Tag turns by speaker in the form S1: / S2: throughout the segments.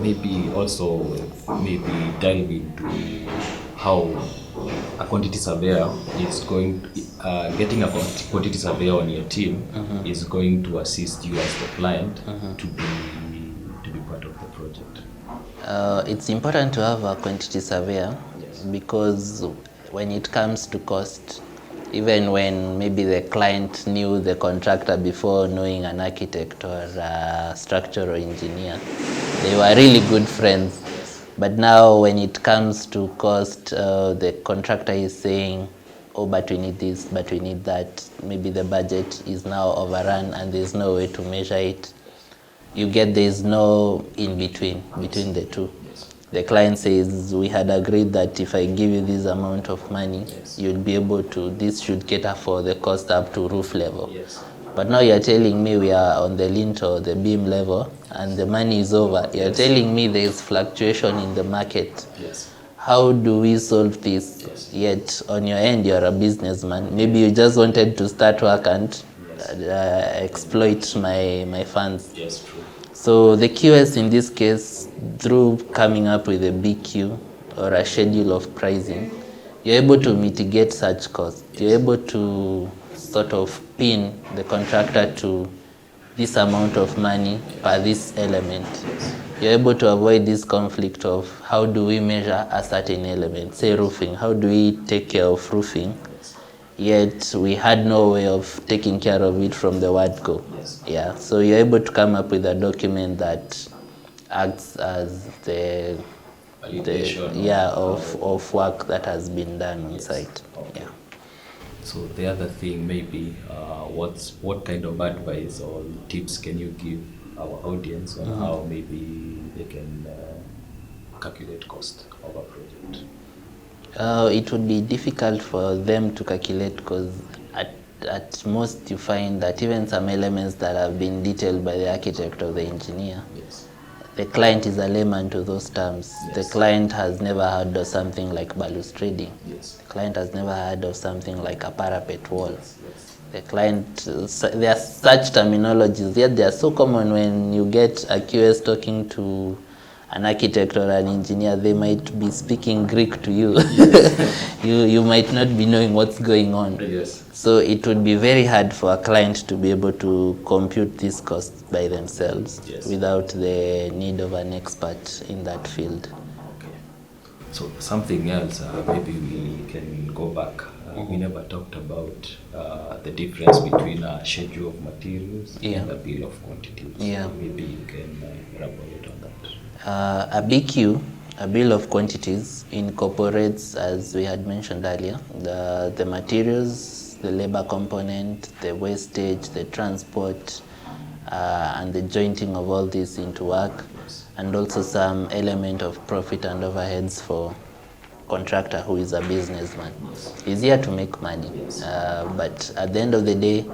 S1: Maybe also maybe delve into how a quantity surveyor is going getting a quantity surveyor on your team is going to assist you as the client to be part of the project.
S2: It's important to have a quantity surveyor
S1: Yes.
S2: because when it comes to cost, even when maybe the client knew the contractor before knowing an architect or a structural engineer, they were really good friends. But now when it comes to cost, the contractor is saying, oh, but we need this, but we need that. Maybe the budget is now overrun and there's no way to measure it. You get there's no in between the two. The client says, we had agreed that if I give you this amount of money, you'll be able to, this should cater for the cost up to roof level.
S1: Yes.
S2: But now you're telling me we are on the lintel, the beam level, and the money is over. You're telling me there's fluctuation in the market.
S1: Yes.
S2: How do we solve this?
S1: Yes.
S2: Yet on your end, you're a businessman. Maybe you just wanted to start work and exploit my funds.
S1: Yes, true.
S2: So the QS in this case, through coming up with a BQ or a schedule of pricing, you're able to mitigate such costs. You're able to sort of pin the contractor to this amount of money per this element. You're able to avoid this conflict of how do we measure a certain element, say roofing, how do we take care of roofing? Yet we had no way of taking care of it from the word go.
S1: Yes.
S2: Yeah, so you're able to come up with a document that acts as the
S1: Validation
S2: of work that has been done on site.
S1: Okay.
S2: Yeah.
S1: So the other thing maybe what kind of advice or tips can you give our audience on how maybe they can calculate cost of a project?
S2: It would be difficult for them to calculate because at most you find that even some elements that have been detailed by the architect or the engineer,
S1: Yes.
S2: the client is a layman to those terms.
S1: Yes.
S2: The client has never heard of something like balustrading.
S1: Yes.
S2: The client has never heard of something like a parapet wall.
S1: Yes.
S2: The client, there are such terminologies, yet they are so common. When you get a QS talking to an architect or an engineer, they might be speaking Greek to you. You might not be knowing what's going on.
S1: Yes.
S2: So it would be very hard for a client to be able to compute these costs by themselves.
S1: Yes.
S2: Without the need of an expert in that field.
S1: Okay. So something else, maybe we can go back. We never talked about the difference between a schedule of materials and a bill of quantities.
S2: Yeah.
S1: Maybe you can elaborate on that.
S2: A BQ, a bill of quantities, incorporates, as we had mentioned earlier, the materials, the labor component, the wastage, the transport, and the jointing of all this into work, and also some element of profit and overheads for contractor who is a businessman. He's here to make money, but at the end of the day,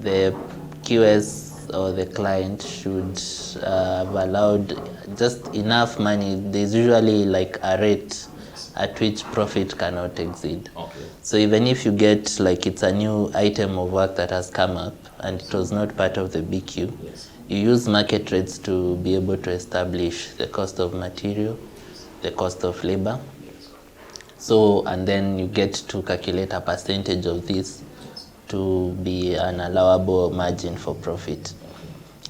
S2: the QS or the client should have allowed just enough money. There's usually like a rate at which profit cannot exceed.
S1: Okay.
S2: So even if you get like it's a new item of work that has come up and it was not part of the BQ, you use market rates to be able to establish the cost of material, the cost of labor. So, and then you get to calculate a percentage of this to be an allowable margin for profit.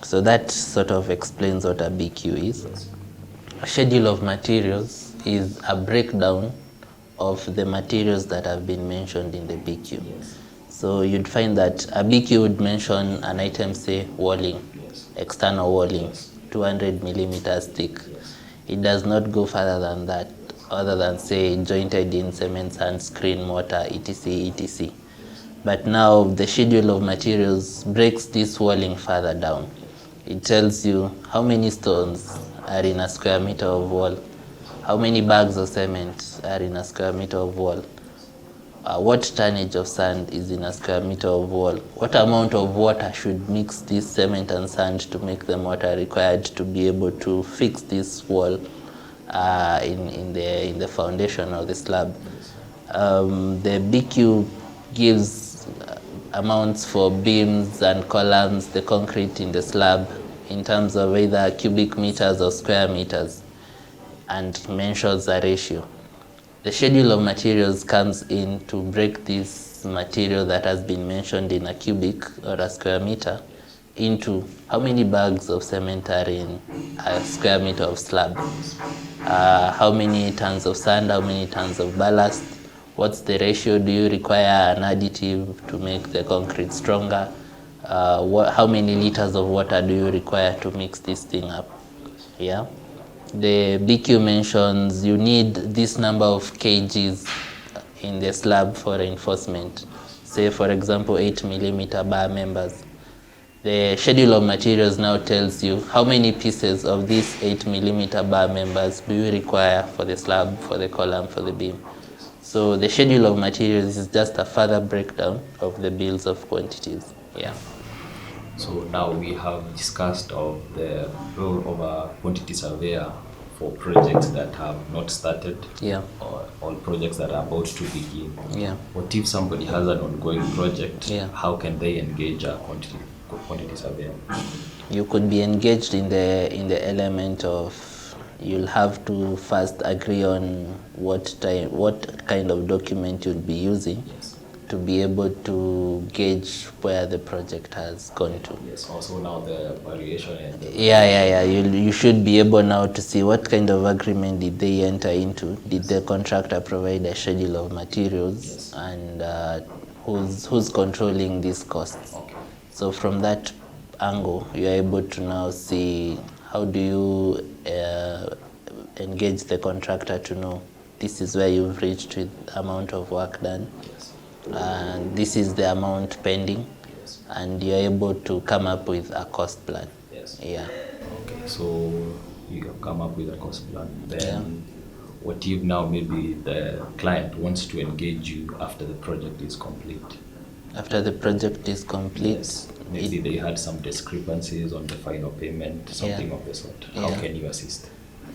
S2: So that sort of explains what a BQ is. A schedule of materials is a breakdown of the materials that have been mentioned in the BQ. So you'd find that a BQ would mention an item, say walling, external walling, 200 millimeters thick. It does not go further than that, other than say jointed in cement, sand, screen, mortar, etc, etc. But now the schedule of materials breaks this walling further down. It tells you how many stones are in a square meter of wall, how many bags of cement are in a square meter of wall, what tonnage of sand is in a square meter of wall, what amount of water should mix this cement and sand to make the mortar required to be able to fix this wall in the foundation of the slab. The BQ gives amounts for beams and columns, the concrete in the slab, in terms of either cubic meters or square meters and mentions a ratio. The schedule of materials comes in to break this material that has been mentioned in a cubic or a square meter into how many bags of cement are in a square meter of slab, how many tons of sand, how many tons of ballast, what's the ratio, do you require an additive to make the concrete stronger, how many liters of water do you require to mix this thing up. Yeah. The BQ mentions you need this number of kgs in the slab for reinforcement. Say for example 8mm bar members. The schedule of materials now tells you how many pieces of these 8mm bar members do you require for the slab, for the column, for the beam. So the schedule of materials is just a further breakdown of the bills of quantities. Yeah.
S1: So now we have discussed of the role of a quantity surveyor for projects that have not started,
S2: Yeah.
S1: or all projects that are about to begin.
S2: Yeah.
S1: What if somebody has an ongoing project?
S2: Yeah.
S1: How can they engage a quantity surveyor?
S2: You could be engaged in the element of, you'll have to first agree on what kind of document you'll be using.
S1: Yes.
S2: To be able to gauge where the project has gone to.
S1: Yes, also now the valuation and
S2: Yeah. You should be able now to see what kind of agreement did they enter into. Did the contractor provide a schedule of materials?
S1: Yes.
S2: And who's controlling these costs?
S1: Okay.
S2: So from that angle, you're able to now see how do you engage the contractor to know this is where you've reached with amount of work done.
S1: Yes.
S2: And this is the amount pending.
S1: Yes.
S2: And you're able to come up with a cost plan.
S1: Yes.
S2: Yeah.
S1: Okay, so you have come up with a cost plan. Then what if now maybe the client wants to engage you after the project is complete?
S2: After the project is complete,
S1: Yes. Maybe they had some discrepancies on the final payment, something of the sort. How can you assist?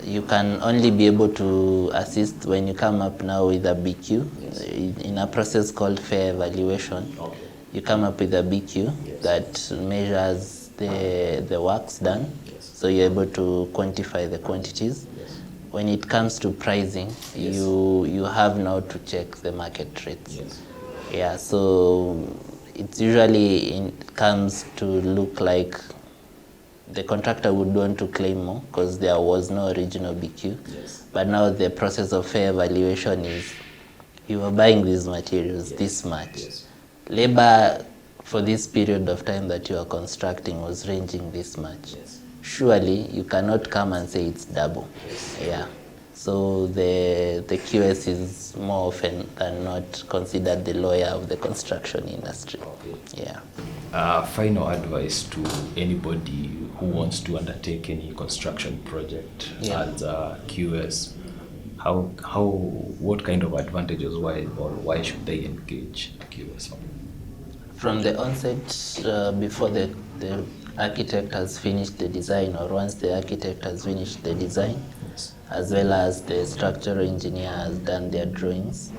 S2: you can only be able to assist when you come up now with a BQ.
S1: Yes.
S2: In a process called fair evaluation.
S1: Okay.
S2: You come up with a BQ
S1: Yes.
S2: that measures the works done.
S1: Yes.
S2: So you're able to quantify the quantities.
S1: Yes.
S2: When it comes to pricing,
S1: Yes.
S2: you have now to check the market rates.
S1: Yes.
S2: Yeah, so it's usually comes to look like the contractor would want to claim more because there was no original BQ.
S1: Yes.
S2: But now the process of fair evaluation is you are buying these materials this much.
S1: Yes.
S2: Labor for this period of time that you are constructing was ranging this much.
S1: Yes.
S2: Surely you cannot come and say it's double.
S1: Yes.
S2: Yeah. So the QS is more often than not considered the lawyer of the construction industry.
S1: Okay.
S2: Yeah.
S1: Final advice to anybody who wants to undertake any construction project as a QS. What kind of advantages why should they engage a QS?
S2: From the onset, before the architect has finished the design, or once the architect has finished the design,
S1: Yes.
S2: as well as the structural engineer has done their drawings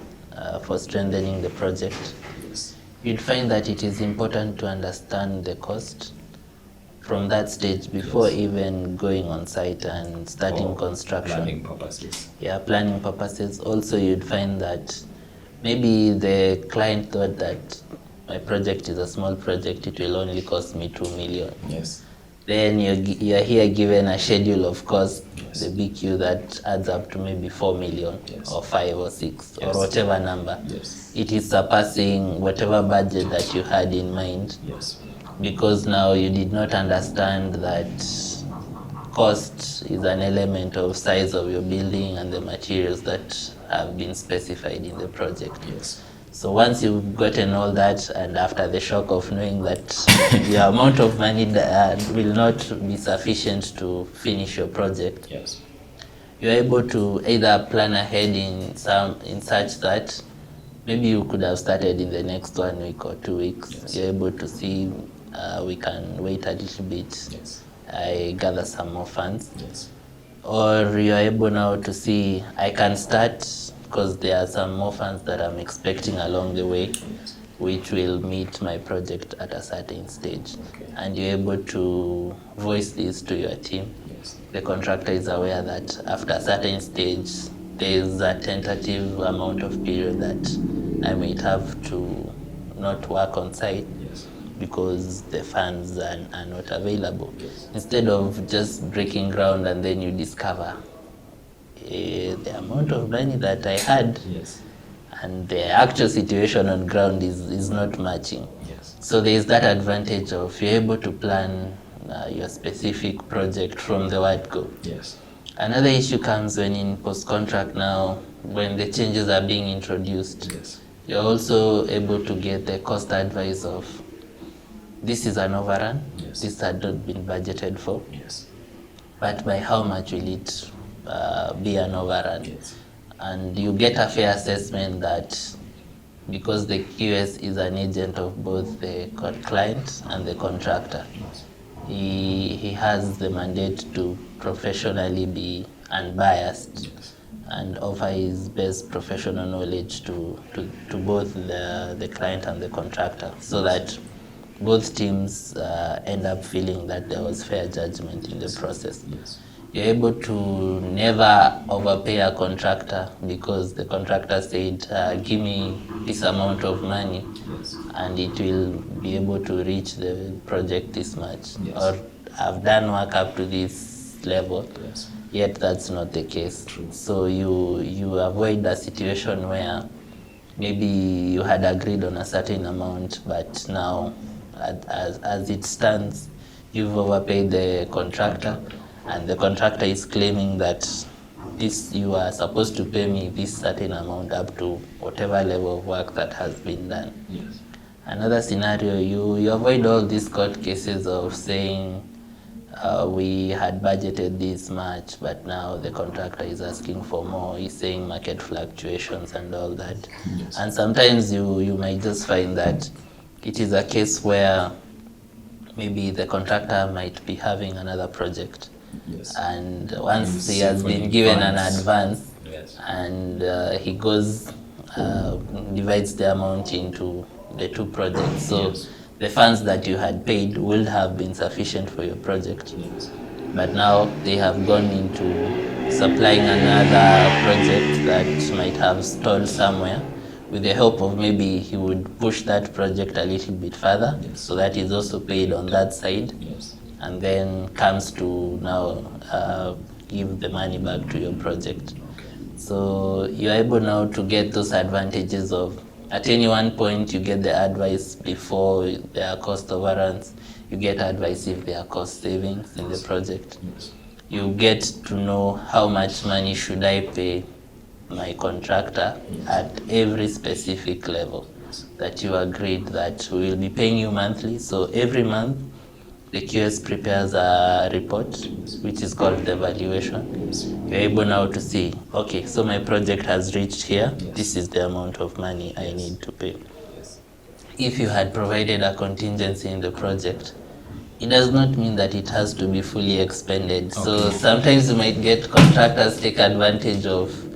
S2: for strengthening the project,
S1: Yes.
S2: you'd find that it is important to understand the cost from that stage before even going on site and starting construction.
S1: Planning purposes.
S2: Yeah, planning purposes. Also, you'd find that maybe the client thought that my project is a small project, it will only cost me 2 million.
S1: Yes.
S2: Then you're here given a schedule of cost,
S1: Yes.
S2: the BQ that adds up to maybe 4 million
S1: Yes.
S2: or 5 or 6
S1: Yes.
S2: or whatever number.
S1: Yes.
S2: It is surpassing whatever budget that you had in mind,
S1: Yes.
S2: because now you did not understand that cost is an element of size of your building and the materials that have been specified in the project.
S1: Yes.
S2: So once you've gotten all that, and after the shock of knowing that the amount of money that will not be sufficient to finish your project,
S1: Yes.
S2: you're able to either plan ahead in such that maybe you could have started in the next 1 week or 2 weeks.
S1: Yes.
S2: You're able to see we can wait a little bit.
S1: Yes.
S2: I gather some more funds.
S1: Yes.
S2: Or you're able now to see I can start because there are some more funds that I'm expecting along the way.
S1: Yes.
S2: which will meet my project at a certain stage. And you're able to voice this to your team. The contractor is aware that after a certain stage, there is a tentative amount of period that I might have to not work on site because the funds are not available. Instead of just breaking ground and then you discover the amount of money that I had and the actual situation on ground is not matching. So there is that advantage of you're able to plan your specific project from the word go. Another issue comes when in post-contract now, when the changes are being introduced, you're also able to get the cost advice of this is an overrun, this had not been budgeted for, but by how much will it be an overrun? And you get a fair assessment that because the QS is an agent of both the client and the contractor, he has the mandate to professionally be unbiased and offer his best professional knowledge to both the client and the contractor, so that both teams end up feeling that there was fair judgment in the process. You're able to never overpay a contractor because the contractor said, give me this amount of money and it will be able to reach the project this much. Or I've done work up to this level, yet that's not the case. So you avoid a situation where maybe you had agreed on a certain amount, but now as it stands, you've overpaid the contractor, and the contractor is claiming that this you are supposed to pay me this certain amount up to whatever level of work that has been done. Another scenario, you avoid all these court cases of saying we had budgeted this much, but now the contractor is asking for more. He's saying market fluctuations and all that. And sometimes you might just find that it is a case where maybe the contractor might be having another project. And once he has been given an advance, and he goes, divides the amount into the two projects. So the funds that you had paid would have been sufficient for your project. But now they have gone into supplying another project that might have stalled somewhere. With the help of maybe he would push that project a little bit further, so that is also paid on that side, and then comes to now give the money back to your project. So you're able now to get those advantages of, at any one point you get the advice before there are cost overruns, you get advice if there are cost savings in the project. You get to know how much money should I pay my contractor at every specific level that you agreed that we will be paying you monthly. So every month the QS prepares a report which is called the valuation. You're able now to see, okay, so my project has reached here, this is the amount of money I need to pay. If you had provided a contingency in the project, it does not mean that it has to be fully expended. So sometimes you might get contractors take advantage of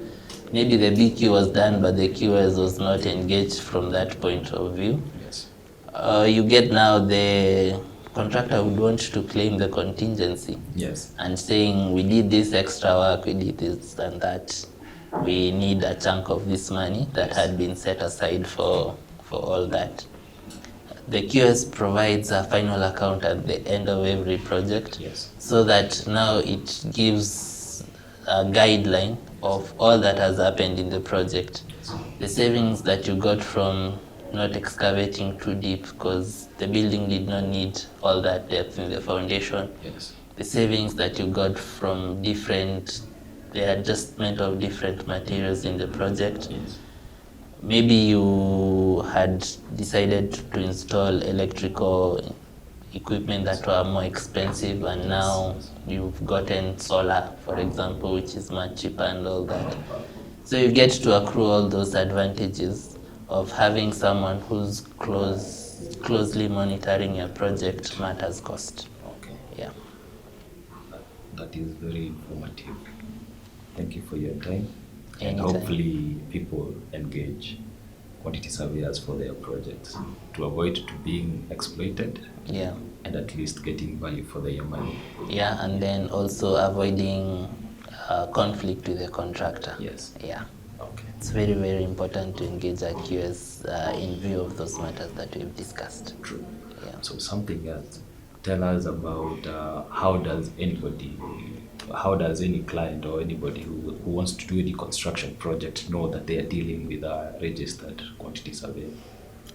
S2: maybe the BQ was done, but the QS was not engaged from that point of view. You get now the contractor would want to claim the contingency. And saying, we did this extra work, we did this and that. We need a chunk of this money that had been set aside for all that. The QS provides a final account at the end of every project, so that now it gives a guideline of all that has happened in the project. The savings that you got from not excavating too deep because the building did not need all that depth in the foundation. The savings that you got from the adjustment of different materials in the project. Maybe you had decided to install electrical equipment that were more expensive, and now you've gotten solar, for example, which is much cheaper and all that. So you get to accrue all those advantages of having someone who's closely monitoring your project matters cost.
S1: That is very informative. Thank you for your time. And
S2: Anytime.
S1: hopefully people engage quantity surveyors for their projects to avoid to being exploited.
S2: Yeah.
S1: And at least getting value for their money.
S2: Yeah, and then also avoiding conflict with the contractor.
S1: Yes.
S2: Yeah.
S1: Okay.
S2: It's very, very important to engage a QS in view of those matters that we've discussed.
S1: True.
S2: Yeah.
S1: So something else. Tell us about how does any client or anybody who wants to do any construction project know that they are dealing with a registered quantity surveyor?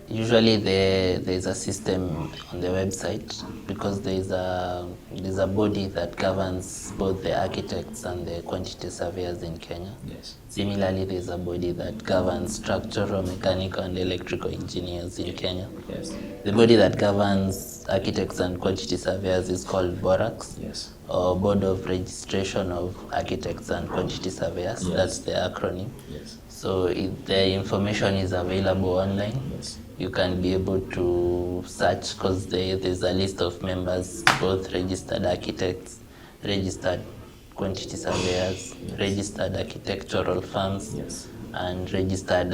S2: Usually there's a system on the website, because there's a body that governs both the architects and the quantity surveyors in Kenya.
S1: Yes.
S2: Similarly, there's a body that governs structural, mechanical, and electrical engineers in Kenya.
S1: Yes.
S2: The body that governs architects and quantity surveyors is called BORAX,
S1: Yes.
S2: or Board of Registration of Architects and Quantity Surveyors.
S1: Yes.
S2: That's the acronym.
S1: Yes.
S2: So the information is available online.
S1: Yes.
S2: You can be able to search, because there's a list of members, both registered architects, registered quantity surveyors, registered architectural firms,
S1: Yes.
S2: and registered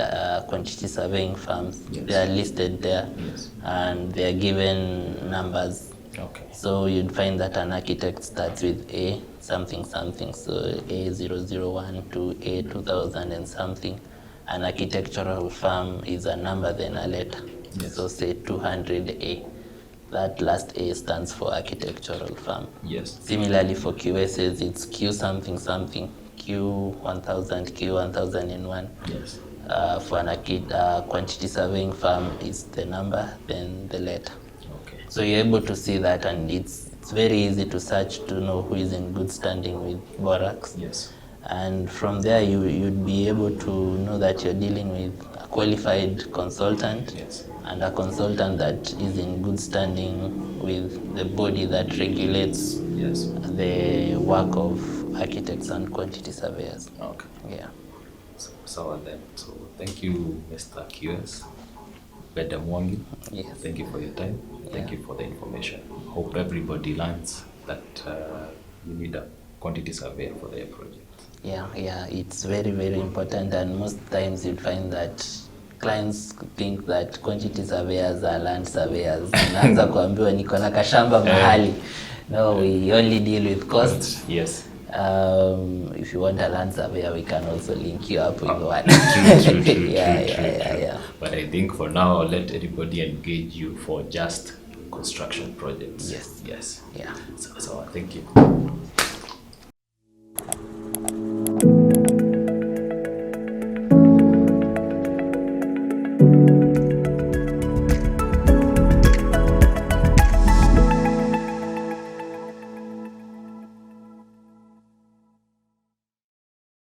S2: quantity surveying firms.
S1: Yes.
S2: They are listed there.
S1: Yes.
S2: And they are given numbers.
S1: Okay.
S2: So you'd find that an architect starts with A something something, so A001 to A2000 and something. An architectural firm is a number, then a letter.
S1: Yes.
S2: So say 200A. That last A stands for architectural firm.
S1: Yes.
S2: Similarly for QSs, it's Q something something, Q1000, Q1001.
S1: Yes.
S2: For an quantity surveying firm, is the number, then the letter.
S1: Okay.
S2: So you're able to see that, and it's very easy to search to know who is in good standing with BORAX.
S1: Yes.
S2: And from there, you'd be able to know that you're dealing with a qualified consultant.
S1: Yes.
S2: And a consultant that is in good standing with the body that regulates.
S1: Yes.
S2: The work of architects and quantity surveyors.
S1: Okay.
S2: Yeah.
S1: So then. So thank you, Mr. QS. Beda Mwangi.
S2: Yes.
S1: Thank you for your time. Thank you for the information. Hope everybody learns that you need a quantity surveyor for their project.
S2: Yeah, it's very, very important, and most times you'll find that clients think that quantity surveyors are land surveyors. Naanza kuambiwa niko na kashamba mahali. No, we only deal with cost.
S1: Yes.
S2: If you want a land surveyor, we can also link you up with one.
S1: True.
S2: Yeah.
S1: But I think for now, I'll let everybody engage you for just construction projects.
S2: Yes.
S1: Yes.
S2: Yeah.
S1: So thank you.